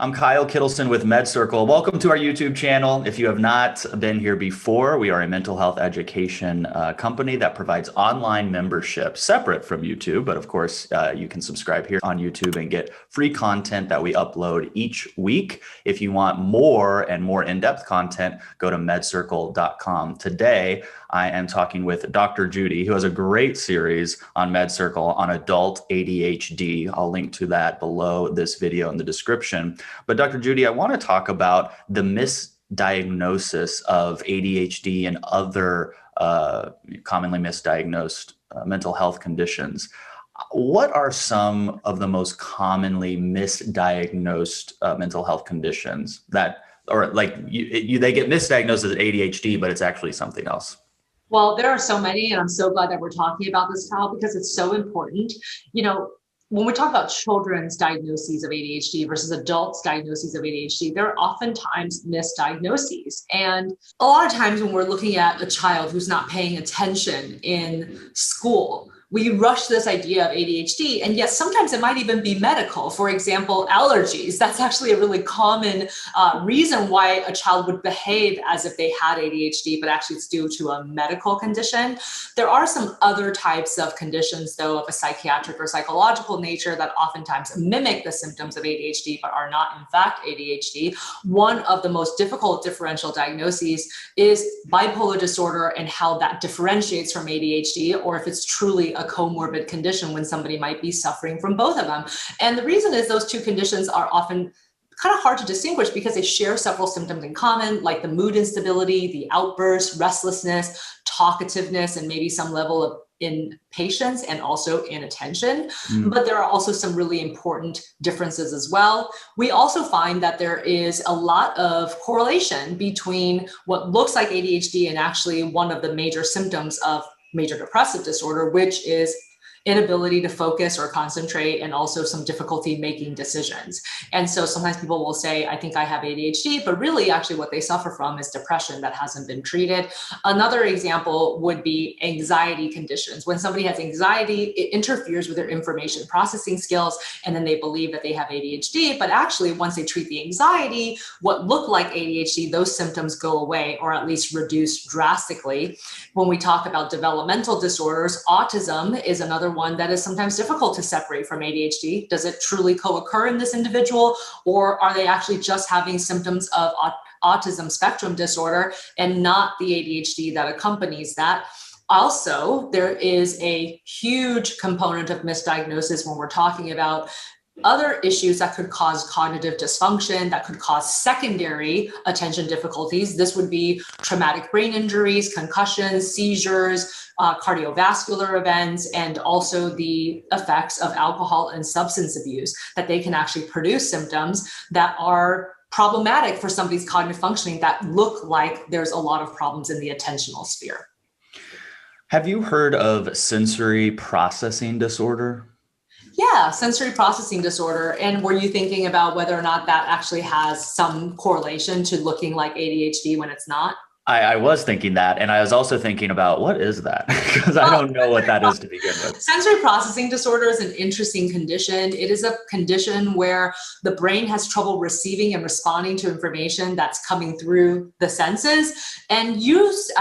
I'm Kyle Kittleson with MedCircle. Welcome to our YouTube channel. If you have not been here before, we are a mental health education company that provides online membership separate from YouTube. But of course, you can subscribe here on YouTube and get free content that we upload each week. If you want more and more in-depth content, go to medcircle.com. Today, I am talking with Dr. Judy, who has a great series on MedCircle on adult ADHD. I'll link to that below this video in the description. But Dr. Judy, I want to talk about the misdiagnosis of ADHD and other commonly misdiagnosed mental health conditions. What are some of the most commonly misdiagnosed mental health conditions that, or like they get misdiagnosed as ADHD, but it's actually something else? Well, there are so many, and I'm so glad that we're talking about this, Kyle, because it's so important. When we talk about children's diagnoses of ADHD versus adults' diagnoses of ADHD, there are oftentimes misdiagnoses. And a lot of times when we're looking at a child who's not paying attention in school, we rush this idea of ADHD, and yes, sometimes it might even be medical. For example, allergies. That's actually a really common reason why a child would behave as if they had ADHD, but actually it's due to a medical condition. There are some other types of conditions, though, of a psychiatric or psychological nature that oftentimes mimic the symptoms of ADHD, but are not in fact ADHD. One of the most difficult differential diagnoses is bipolar disorder and how that differentiates from ADHD, or if it's truly a comorbid condition when somebody might be suffering from both of them. And the reason is those two conditions are often kind of hard to distinguish because they share several symptoms in common, like the mood instability, the outbursts, restlessness, talkativeness, and maybe some level of impatience and also inattention. But there are also some really important differences as well. We also find that there is a lot of correlation between what looks like ADHD and actually one of the major symptoms of major depressive disorder, which is inability to focus or concentrate, and also some difficulty making decisions. And so sometimes people will say, I think I have ADHD, but really actually what they suffer from is depression that hasn't been treated. Another example would be anxiety conditions. When somebody has anxiety, it interferes with their information processing skills, and then they believe that they have ADHD, but actually once they treat the anxiety, what looked like ADHD, those symptoms go away or at least reduce drastically. When we talk about developmental disorders, autism is another one that is sometimes difficult to separate from ADHD. Does it truly co-occur in this individual, or are they actually just having symptoms of autism spectrum disorder and not the ADHD that accompanies that? Also, there is a huge component of misdiagnosis when we're talking about other issues that could cause cognitive dysfunction, that could cause secondary attention difficulties. This would be traumatic brain injuries, concussions, seizures, cardiovascular events, and also the effects of alcohol and substance abuse, that they can actually produce symptoms that are problematic for somebody's cognitive functioning that look like there's a lot of problems in the attentional sphere. Have you heard of sensory processing disorder? Yeah, sensory processing disorder. And were you thinking about whether or not that actually has some correlation to looking like ADHD when it's not? I was thinking that, and I was also thinking about what is that? Because I don't know what that is to begin with. Sensory processing disorder is an interesting condition. It is a condition where the brain has trouble receiving and responding to information that's coming through the senses, and used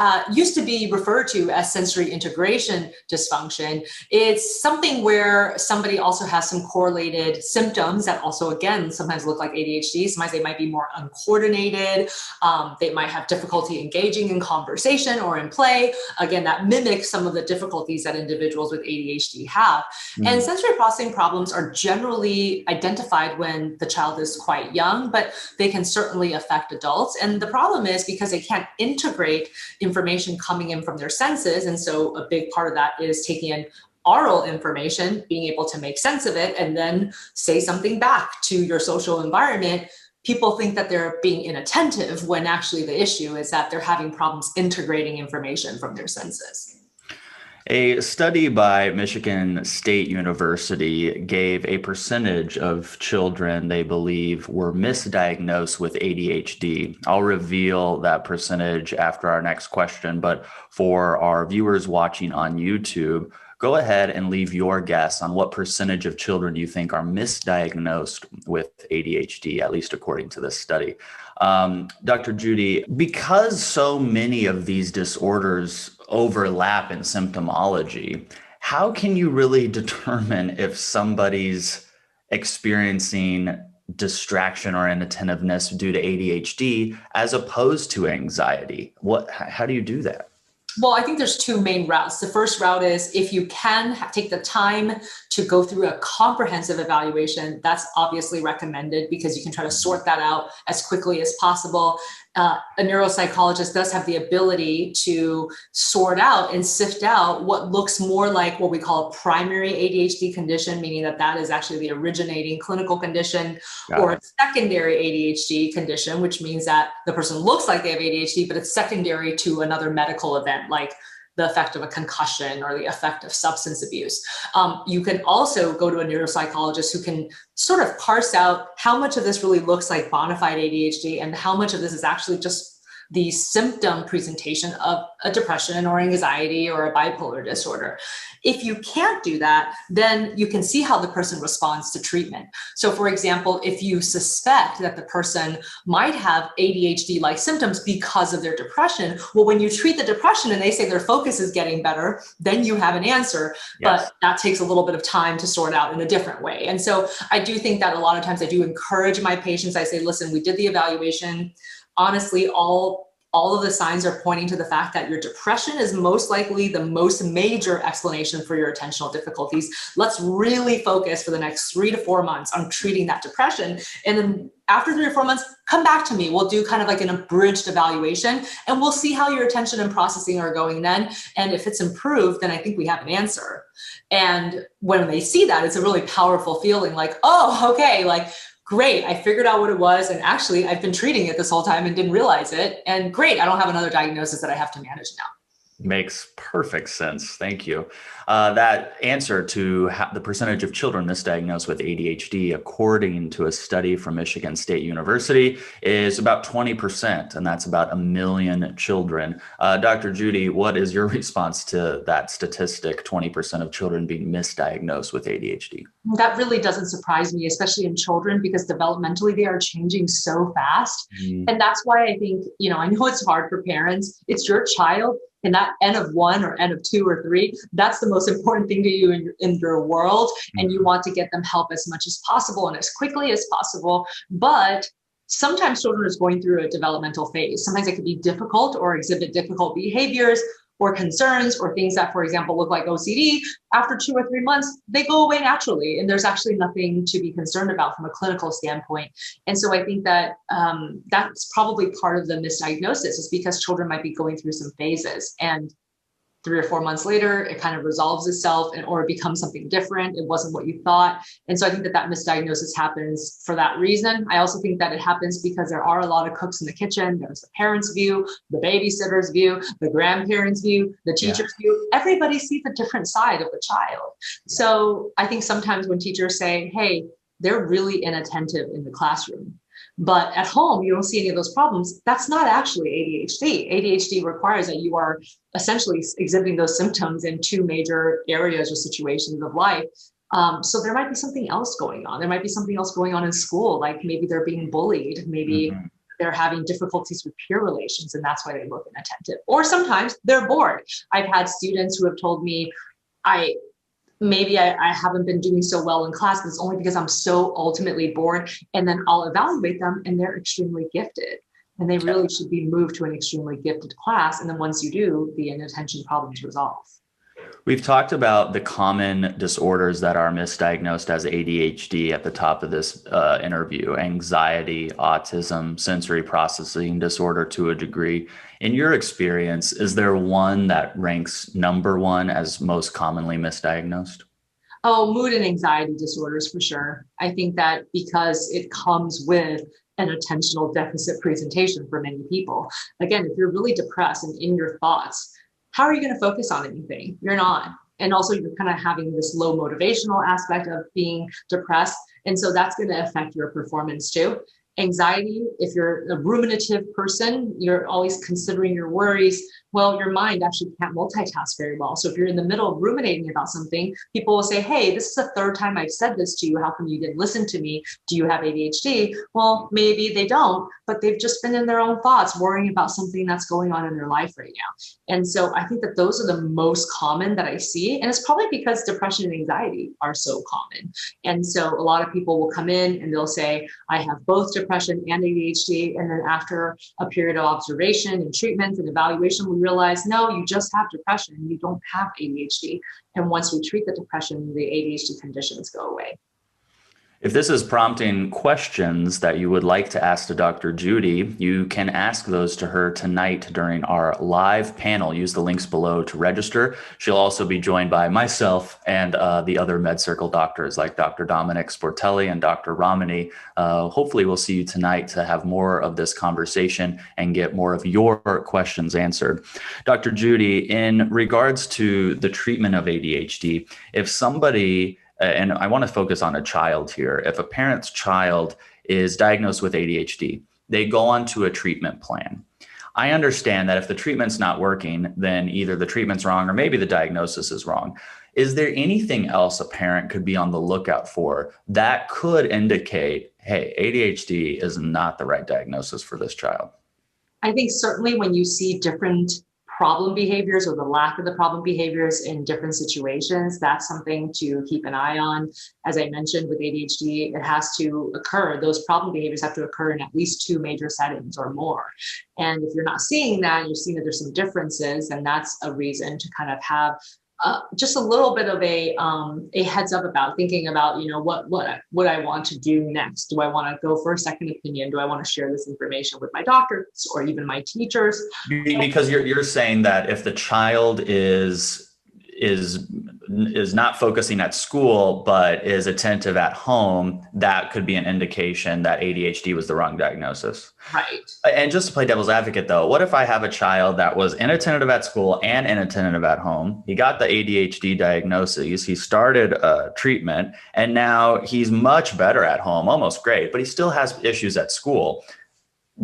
to be referred to as sensory integration dysfunction. It's something where somebody also has some correlated symptoms that also, again, sometimes look like ADHD. Sometimes they might be more uncoordinated. They might have difficulty engaging in conversation or in play. Again, that mimics some of the difficulties that individuals with ADHD have. And sensory processing problems are generally identified when the child is quite young, but they can certainly affect adults. And the problem is because they can't integrate information coming in from their senses. And so a big part of that is taking in oral information, being able to make sense of it, and then say something back to your social environment. People think that they're being inattentive when actually the issue is that they're having problems integrating information from their senses. A study by Michigan State University gave a percentage of children they believe were misdiagnosed with ADHD. I'll reveal that percentage after our next question, but for our viewers watching on YouTube, go ahead and leave your guess on what percentage of children you think are misdiagnosed with ADHD, at least according to this study. Dr. Judy, because so many of these disorders overlap in symptomology, how can you really determine if somebody's experiencing distraction or inattentiveness due to ADHD as opposed to anxiety? How do you do that? Well, I think there's two main routes. The first route is if you can take the time to go through a comprehensive evaluation, that's obviously recommended because you can try to sort that out as quickly as possible. A neuropsychologist does have the ability to sort out and sift out what looks more like what we call a primary ADHD condition, meaning that is actually the originating clinical condition, or a secondary ADHD condition, which means that the person looks like they have ADHD, but it's secondary to another medical event, like the effect of a concussion or the effect of substance abuse. You can also go to a neuropsychologist who can sort of parse out how much of this really looks like bona fide ADHD and how much of this is actually just the symptom presentation of a depression or anxiety or a bipolar disorder. If you can't do that, then you can see how the person responds to treatment. So for example, if you suspect that the person might have ADHD-like symptoms because of their depression, well, when you treat the depression and they say their focus is getting better, then you have an answer. Yes. But that takes a little bit of time to sort out in a different way. And so I do think that a lot of times I do encourage my patients. I say, listen, we did the evaluation. Honestly, all of the signs are pointing to the fact that your depression is most likely the most major explanation for your attentional difficulties. Let's really focus for the next 3 to 4 months on treating that depression. And then after 3 or 4 months, come back to me. We'll do kind of like an abridged evaluation and we'll see how your attention and processing are going then. And if it's improved, then I think we have an answer. And when they see that, it's a really powerful feeling like, oh, okay, like, great, I figured out what it was. And actually, I've been treating it this whole time and didn't realize it. And great, I don't have another diagnosis that I have to manage now. Makes perfect sense. Thank you. That answer to the percentage of children misdiagnosed with ADHD, according to a study from Michigan State University, is about 20%, and that's about 1 million children. Dr. Judy, what is your response to that statistic, 20% of children being misdiagnosed with ADHD? That really doesn't surprise me, especially in children, because developmentally they are changing so fast. And that's why I think, I know it's hard for parents. It's your child. And that N of 1 or N of 2 or 3, that's the most important thing to you in your world. And you want to get them help as much as possible and as quickly as possible. But sometimes children are going through a developmental phase. Sometimes it could be difficult or exhibit difficult behaviors or concerns or things that, for example, look like OCD. After 2 or 3 months, they go away naturally. And there's actually nothing to be concerned about from a clinical standpoint. And so I think that that's probably part of the misdiagnosis, is because children might be going through some phases. And 3 or 4 months later, it kind of resolves itself or it becomes something different. It wasn't what you thought. And so I think that misdiagnosis happens for that reason. I also think that it happens because there are a lot of cooks in the kitchen. There's the parents' view, the babysitter's view, the grandparents' view, the teacher's view. Everybody sees a different side of the child. So I think sometimes when teachers say, hey, they're really inattentive in the classroom, but at home, you don't see any of those problems, that's not actually ADHD. ADHD requires that you are essentially exhibiting those symptoms in 2 major areas or situations of life. So there might be something else going on. There might be something else going on in school, like maybe they're being bullied, maybe they're having difficulties with peer relations, and that's why they look inattentive. Or sometimes they're bored. I've had students who have told me, maybe I haven't been doing so well in class, but it's only because I'm so ultimately bored. And then I'll evaluate them and they're extremely gifted. And they really should be moved to an extremely gifted class. And then once you do, the inattention problems resolve. We've talked about the common disorders that are misdiagnosed as ADHD at the top of this interview: anxiety, autism, sensory processing disorder to a degree. In your experience, is there one that ranks number 1 as most commonly misdiagnosed? Oh, mood and anxiety disorders for sure. I think that because it comes with an attentional deficit presentation for many people. Again, if you're really depressed and in your thoughts, how are you going to focus on anything? You're not. And also you're kind of having this low motivational aspect of being depressed. And so that's going to affect your performance too. Anxiety, if you're a ruminative person, you're always considering your worries, Well, your mind actually can't multitask very well. So if you're in the middle of ruminating about something, people will say, hey, this is the third time I've said this to you. How come you didn't listen to me? Do you have ADHD? Well, maybe they don't, but they've just been in their own thoughts, worrying about something that's going on in their life right now. And so I think that those are the most common that I see. And it's probably because depression and anxiety are so common. And so a lot of people will come in and they'll say, I have both depression and ADHD. And then after a period of observation and treatment and evaluation, we realize, no, you just have depression. You don't have ADHD. And once we treat the depression, the ADHD conditions go away. If this is prompting questions that you would like to ask to Dr. Judy, you can ask those to her tonight during our live panel. Use the links below to register. She'll also be joined by myself and the other MedCircle doctors like Dr. Dominic Sportelli and Dr. Romani. Hopefully we'll see you tonight to have more of this conversation and get more of your questions answered. Dr. Judy, in regards to the treatment of ADHD, if somebody and I want to focus on a child here. If a parent's child is diagnosed with ADHD, they go on to a treatment plan. I understand that if the treatment's not working, then either the treatment's wrong or maybe the diagnosis is wrong. Is there anything else a parent could be on the lookout for that could indicate, hey, ADHD is not the right diagnosis for this child? I think certainly when you see different problem behaviors or the lack of the problem behaviors in different situations, that's something to keep an eye on. As I mentioned with ADHD, it has to occur. Those problem behaviors have to occur in at least 2 major settings or more. And if you're not seeing that, you're seeing that there's some differences, then that's a reason to kind of have just a little bit of a heads up about thinking about, what I want to do next. Do I want to go for a second opinion? Do I want to share this information with my doctors or even my teachers? Because you're saying that if the child is not focusing at school, but is attentive at home, that could be an indication that ADHD was the wrong diagnosis. Right. And just to play devil's advocate, though, what if I have a child that was inattentive at school and inattentive at home? He got the ADHD diagnosis. He started treatment, and now he's much better at home, almost great, but he still has issues at school.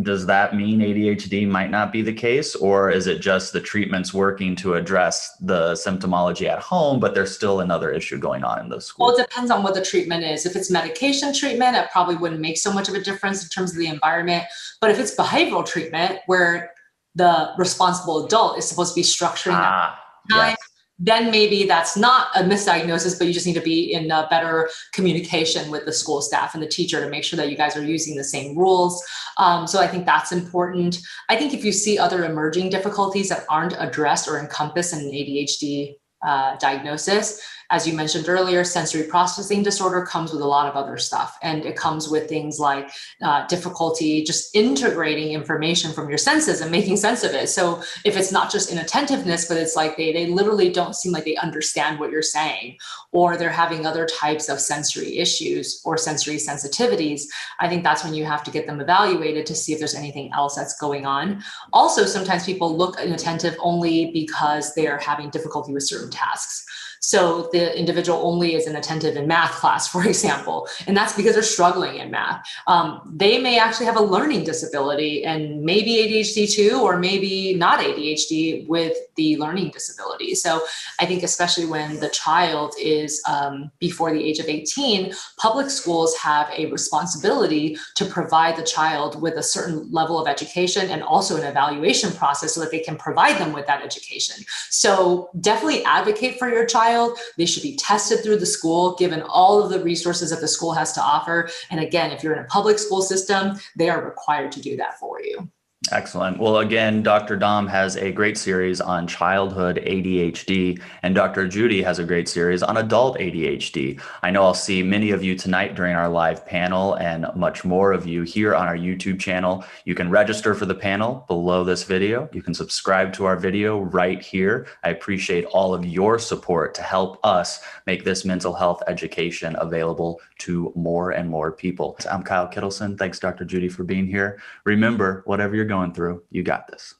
Does that mean ADHD might not be the case, or is it just the treatment's working to address the symptomology at home, but there's still another issue going on in the school? Well, it depends on what the treatment is. If it's medication treatment, it probably wouldn't make so much of a difference in terms of the environment. But if it's behavioral treatment, where the responsible adult is supposed to be structuring that time, yes. Then maybe that's not a misdiagnosis, but you just need to be in a better communication with the school staff and the teacher to make sure that you guys are using the same rules. So I think that's important. I think if you see other emerging difficulties that aren't addressed or encompassed in an ADHD diagnosis, as you mentioned earlier, sensory processing disorder comes with a lot of other stuff. And it comes with things like difficulty just integrating information from your senses and making sense of it. So if it's not just inattentiveness, but it's like they literally don't seem like they understand what you're saying, or they're having other types of sensory issues or sensory sensitivities, I think that's when you have to get them evaluated to see if there's anything else that's going on. Also, sometimes people look inattentive only because they are having difficulty with certain tasks. So the individual only is inattentive in math class, for example, and that's because they're struggling in math. They may actually have a learning disability and maybe ADHD too, or maybe not ADHD with the learning disability. So I think especially when the child is before the age of 18, public schools have a responsibility to provide the child with a certain level of education and also an evaluation process so that they can provide them with that education. So definitely advocate for your child. They should be tested through the school, given all of the resources that the school has to offer. And again, if you're in a public school system, they are required to do that for you. Excellent. Well, again, Dr. Dom has a great series on childhood ADHD, and Dr. Judy has a great series on adult ADHD. I know I'll see many of you tonight during our live panel and much more of you here on our YouTube channel. You can register for the panel below this video. You can subscribe to our video right here. I appreciate all of your support to help us make this mental health education available to more and more people. I'm Kyle Kittleson. Thanks, Dr. Judy, for being here. Remember, whatever you're going through, you got this.